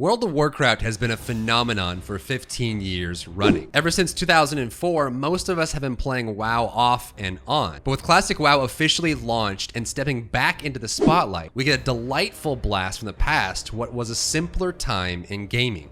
World of Warcraft has been a phenomenon for 15 years running. Ever since 2004, most of us have been playing WoW off and on. But with Classic WoW officially launched and stepping back into the spotlight, we get a delightful blast from the past to what was a simpler time in gaming.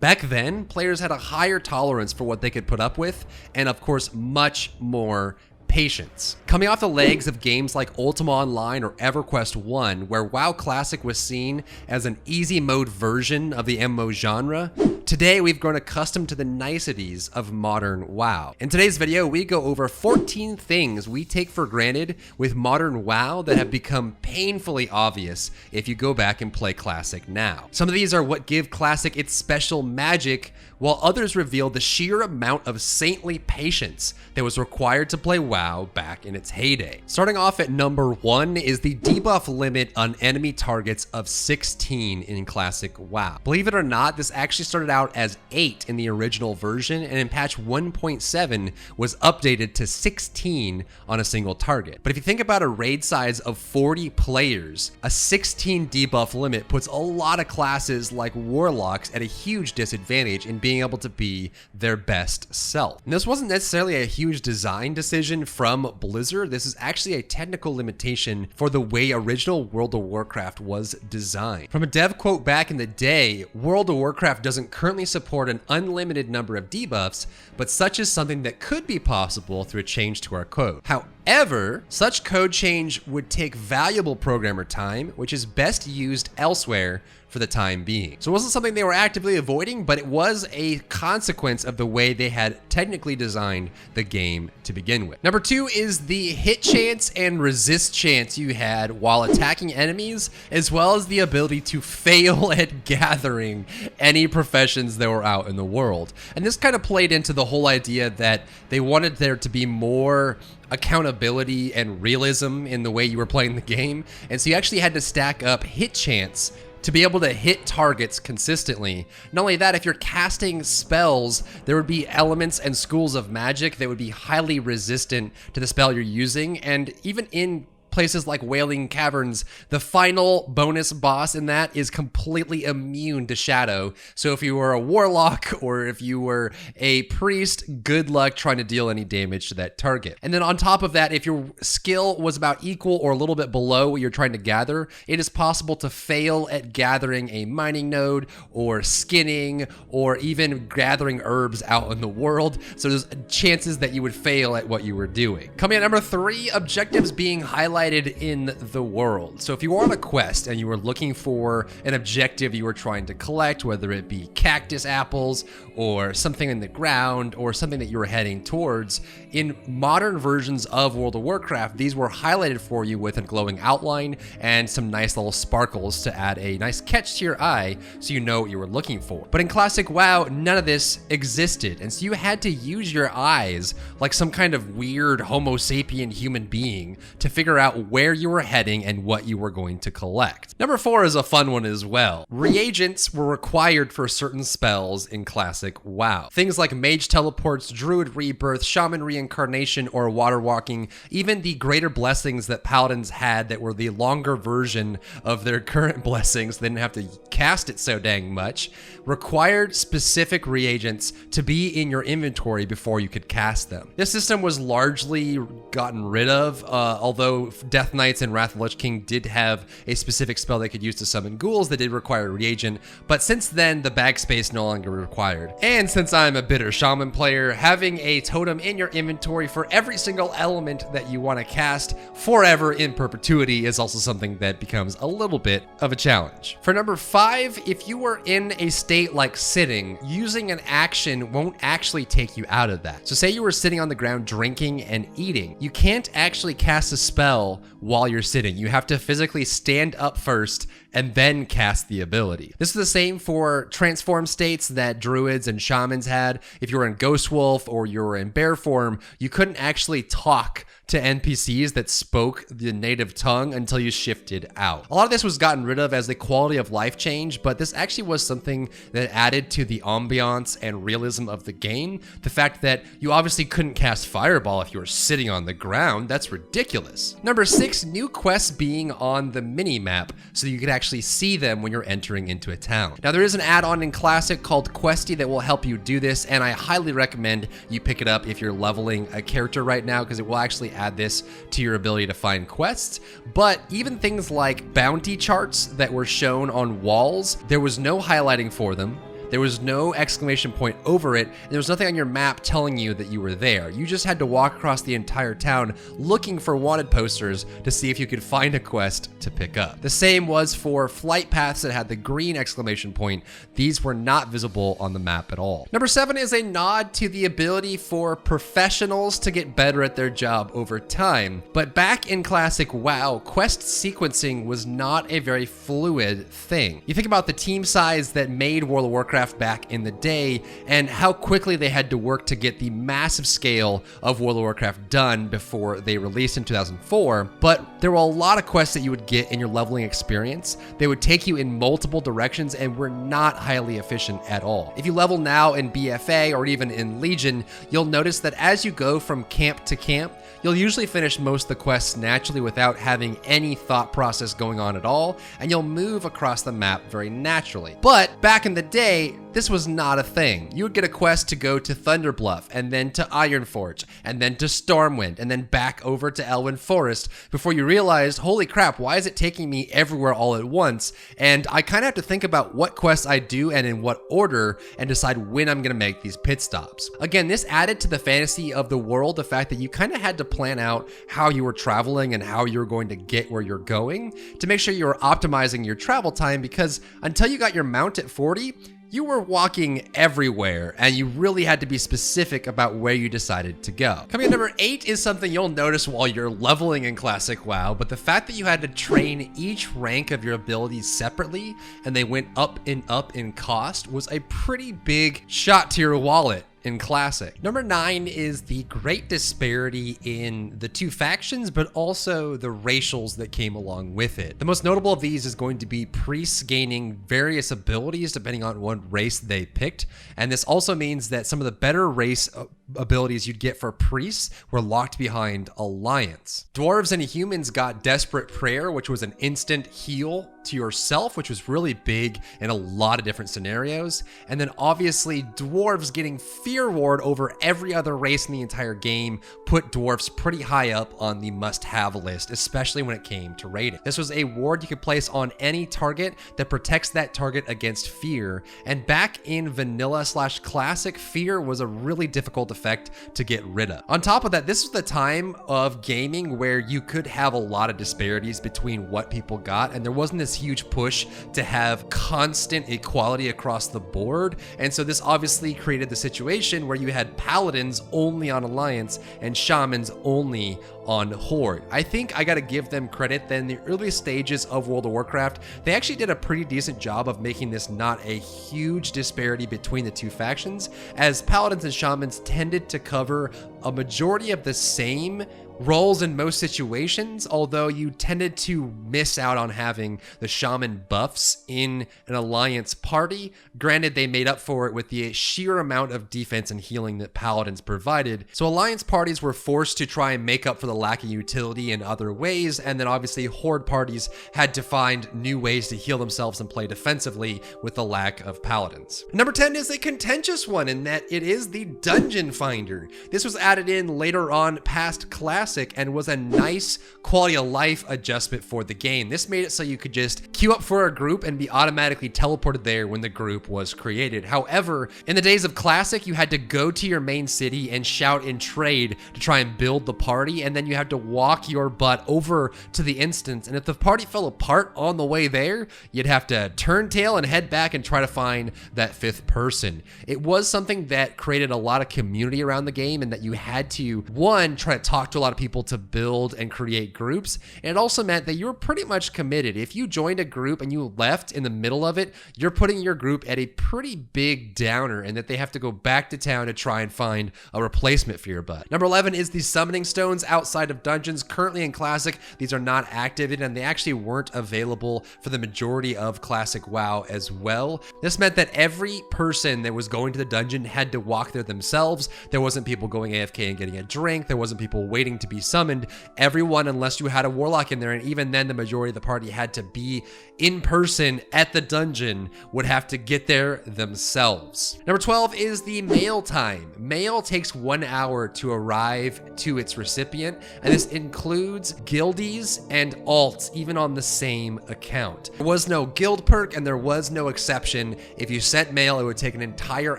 Back then, players had a higher tolerance for what they could put up with, and of course, much more patience. Coming off the legs of games like Ultima Online or EverQuest 1, where WoW Classic was seen as an easy mode version of the MMO genre, today we've grown accustomed to the niceties of modern WoW. In today's video, we go over 14 things we take for granted with modern WoW that have become painfully obvious if you go back and play Classic now. Some of these are what give Classic its special magic, while others reveal the sheer amount of saintly patience that was required to play WoW back in its heyday. Starting off at number 1 is the debuff limit on enemy targets of 16 in Classic WoW. Believe it or not, this actually started out as 8 in the original version, and in patch 1.7 was updated to 16 on a single target. But if you think about a raid size of 40 players, a 16 debuff limit puts a lot of classes like warlocks at a huge disadvantage in being able to be their best self. And this wasn't necessarily a huge design decision from Blizzard. This is actually a technical limitation for the way original World of Warcraft was designed. From a dev quote back in the day, World of Warcraft doesn't currently support an unlimited number of debuffs, but such is something that could be possible through a change to our code. However, such code change would take valuable programmer time, which is best used elsewhere for the time being. So it wasn't something they were actively avoiding, but it was a consequence of the way they had technically designed the game to begin with. Number 2 is the hit chance and resist chance you had while attacking enemies, as well as the ability to fail at gathering any professions that were out in the world. And this kind of played into the whole idea that they wanted there to be more accountability and realism in the way you were playing the game. And so you actually had to stack up hit chance to be able to hit targets consistently. Not only that, if you're casting spells, there would be elements and schools of magic that would be highly resistant to the spell you're using. And even in places like Wailing Caverns, the final bonus boss in that is completely immune to shadow. So if you were a warlock or if you were a priest, good luck trying to deal any damage to that target. And then on top of that, if your skill was about equal or a little bit below what you're trying to gather, it is possible to fail at gathering a mining node or skinning or even gathering herbs out in the world. So there's chances that you would fail at what you were doing. Coming at number 3, objectives being highlighted in the world. So if you were on a quest and you were looking for an objective you were trying to collect, whether it be cactus apples or something in the ground or something that you were heading towards, in modern versions of World of Warcraft, these were highlighted for you with a glowing outline and some nice little sparkles to add a nice catch to your eye so you know what you were looking for. But in Classic WoW, none of this existed, and so you had to use your eyes like some kind of weird Homo sapien human being to figure out where you were heading and what you were going to collect. Number 4 is a fun one as well. Reagents were required for certain spells in Classic WoW. Things like Mage Teleports, Druid Rebirth, Shaman Reincarnation, or Water Walking, even the greater blessings that Paladins had that were the longer version of their current blessings, they didn't have to cast it so dang much, required specific reagents to be in your inventory before you could cast them. This system was largely gotten rid of, although Death Knights and Wrath of the Lich King did have a specific spell they could use to summon ghouls that did require a reagent, but since then the bag space no longer required. And since I'm a bitter shaman player, having a totem in your inventory for every single element that you want to cast forever in perpetuity is also something that becomes a little bit of a challenge. For number 5, if you were in a state like sitting, using an action won't actually take you out of that. So say you were sitting on the ground drinking and eating, you can't actually cast a spell while you're sitting. You have to physically stand up first and then cast the ability. This is the same for transform states that druids and shamans had. If you were in Ghost Wolf or you were in bear form, you couldn't actually talk to NPCs that spoke the native tongue until you shifted out. A lot of this was gotten rid of as the quality of life changed, but this actually was something that added to the ambiance and realism of the game. The fact that you obviously couldn't cast Fireball if you were sitting on the ground, that's ridiculous. Number 6, new quests being on the mini-map so you could actually actually see them when you're entering into a town. Now, there is an add-on in Classic called Questy that will help you do this, and I highly recommend you pick it up if you're leveling a character right now, because it will actually add this to your ability to find quests. But even things like bounty charts that were shown on walls, there was no highlighting for them. There was no exclamation point over it, and there was nothing on your map telling you that you were there. You just had to walk across the entire town looking for wanted posters to see if you could find a quest to pick up. The same was for flight paths that had the green exclamation point. These were not visible on the map at all. Number 7 is a nod to the ability for professionals to get better at their job over time. But back in Classic WoW, quest sequencing was not a very fluid thing. You think about the team size that made World of Warcraft back in the day and how quickly they had to work to get the massive scale of World of Warcraft done before they released in 2004. But there were a lot of quests that you would get in your leveling experience. They would take you in multiple directions and were not highly efficient at all. If you level now in BFA or even in Legion, you'll notice that as you go from camp to camp, you'll usually finish most of the quests naturally without having any thought process going on at all, and you'll move across the map very naturally. But back in the day, this was not a thing. You would get a quest to go to Thunderbluff, and then to Ironforge, and then to Stormwind, and then back over to Elwyn Forest before you realized, holy crap, why is it taking me everywhere all at once? And I kind of have to think about what quests I do and in what order and decide when I'm gonna make these pit stops. Again, this added to the fantasy of the world, the fact that you kind of had to plan out how you were traveling and how you were going to get where you're going to make sure you were optimizing your travel time, because until you got your mount at 40, you were walking everywhere, and you really had to be specific about where you decided to go. Coming at number 8 is something you'll notice while you're leveling in Classic WoW, but the fact that you had to train each rank of your abilities separately, and they went up in cost, was a pretty big shot to your wallet in Classic. Number 9 is the great disparity in the two factions, but also the racials that came along with it. The most notable of these is going to be priests gaining various abilities depending on what race they picked. And this also means that some of the better race abilities you'd get for priests were locked behind Alliance. Dwarves and humans got Desperate Prayer, which was an instant heal to yourself, which was really big in a lot of different scenarios. And then obviously dwarves getting Fear Ward over every other race in the entire game put dwarves pretty high up on the must-have list, especially when it came to raiding. This was a ward you could place on any target that protects that target against fear. And back in vanilla/classic, fear was a really difficult effect to get rid of. On top of that, this was the time of gaming where you could have a lot of disparities between what people got, and there wasn't this huge push to have constant equality across the board. And so this obviously created the situation where you had paladins only on Alliance and shamans only on Horde. I think I gotta give them credit that in the early stages of World of Warcraft, they actually did a pretty decent job of making this not a huge disparity between the two factions, as paladins and shamans tended to cover a majority of the same roles in most situations, although you tended to miss out on having the shaman buffs in an Alliance party. Granted, they made up for it with the sheer amount of defense and healing that paladins provided. So Alliance parties were forced to try and make up for the lack of utility in other ways, and then obviously Horde parties had to find new ways to heal themselves and play defensively with the lack of paladins. Number 10 is a contentious one in that it is the Dungeon Finder. This was added in later on past Classic and was a nice quality of life adjustment for the game. This made it so you could just queue up for a group and be automatically teleported there when the group was created. However, in the days of Classic, you had to go to your main city and shout in trade to try and build the party, and then you had to walk your butt over to the instance, and if the party fell apart on the way there, you'd have to turn tail and head back and try to find that fifth person. It was something that created a lot of community around the game, and that you had to, one, try to talk to a lot of people to build and create groups, and it also meant that you were pretty much committed. If you joined a group and you left in the middle of it, you're putting your group at a pretty big downer, and that they have to go back to town to try and find a replacement for your butt. Number 11 is the summoning stones outside of dungeons. Currently in Classic, these are not activated, and they actually weren't available for the majority of Classic WoW as well. This meant that every person that was going to the dungeon had to walk there themselves. There wasn't people going AFK and getting a drink. There wasn't people waiting to to be summoned, everyone, unless you had a warlock in there, and even then the majority of the party had to be in person at the dungeon, would have to get there themselves. Number 12 is the mail time. Mail takes 1 hour to arrive to its recipient, and this includes guildies and alts even on the same account. There was no guild perk and there was no exception. If you sent mail, it would take an entire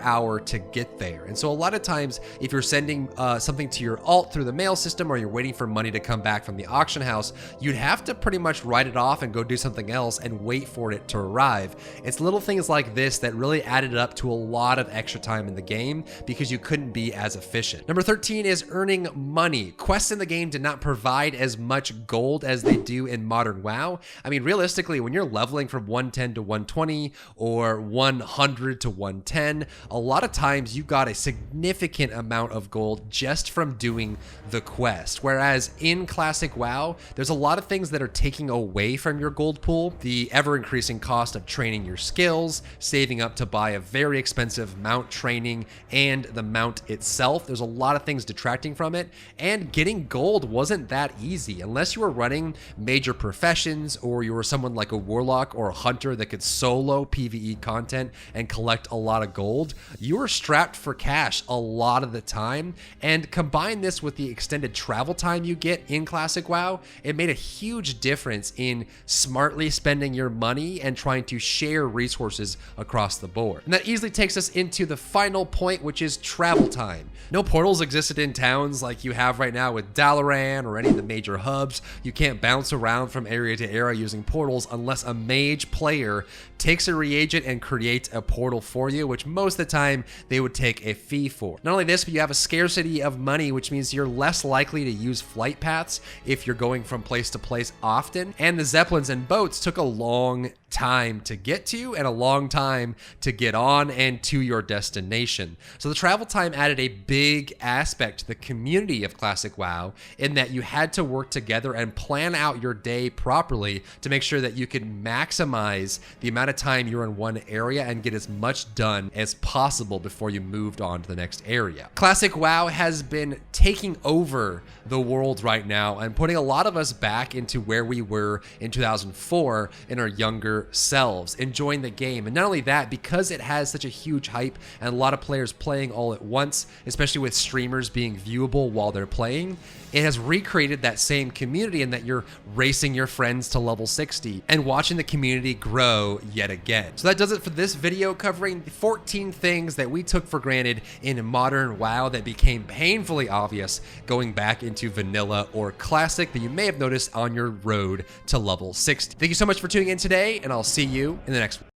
hour to get there. And so a lot of times, if you're sending something to your alt through the mail system, or you're waiting for money to come back from the auction house, you'd have to pretty much write it off and go do something else and wait for it to arrive. It's little things like this that really added up to a lot of extra time in the game because you couldn't be as efficient. Number 13 is earning money. Quests in the game did not provide as much gold as they do in modern WoW. I mean, realistically, when you're leveling from 110 to 120 or 100 to 110, a lot of times you got a significant amount of gold just from doing the quest. Whereas in classic WoW, there's a lot of things that are taking away from your gold pool. The ever-increasing cost of training your skills, saving up to buy a very expensive mount training, and the mount itself. There's a lot of things detracting from it, and getting gold wasn't that easy. Unless you were running major professions, or you were someone like a warlock or a hunter that could solo PvE content and collect a lot of gold, you were strapped for cash a lot of the time. And combine this with the extended travel time you get in classic WoW, it made a huge difference in smartly spending your money and trying to share resources across the board. And that easily takes us into the final point, which is travel time. No portals existed in towns like you have right now with Dalaran or any of the major hubs. You can't bounce around from area to area using portals unless a mage player takes a reagent and creates a portal for you, which most of the time they would take a fee for. Not only this, but you have a scarcity of money, which means you're less likely to use flight paths if you're going from place to place often. And the zeppelins and boats took a long time to get to and a long time to get on and to your destination. So the travel time added a big aspect to the community of classic WoW, in that you had to work together and plan out your day properly to make sure that you could maximize the amount of time you're in one area and get as much done as possible before you moved on to the next area. Classic WoW has been taking over the world right now and putting a lot of us back into where we were in 2004 in our younger selves, enjoying the game. And not only that, because it has such a huge hype and a lot of players playing all at once, especially with streamers being viewable while they're playing, it has recreated that same community in that you're racing your friends to level 60 and watching the community grow yet again. So that does it for this video, covering 14 things that we took for granted in modern WoW that became painfully obvious going back into vanilla or classic that you may have noticed on your road to level 60. Thank you so much for tuning in today, and I'll see you in the next one.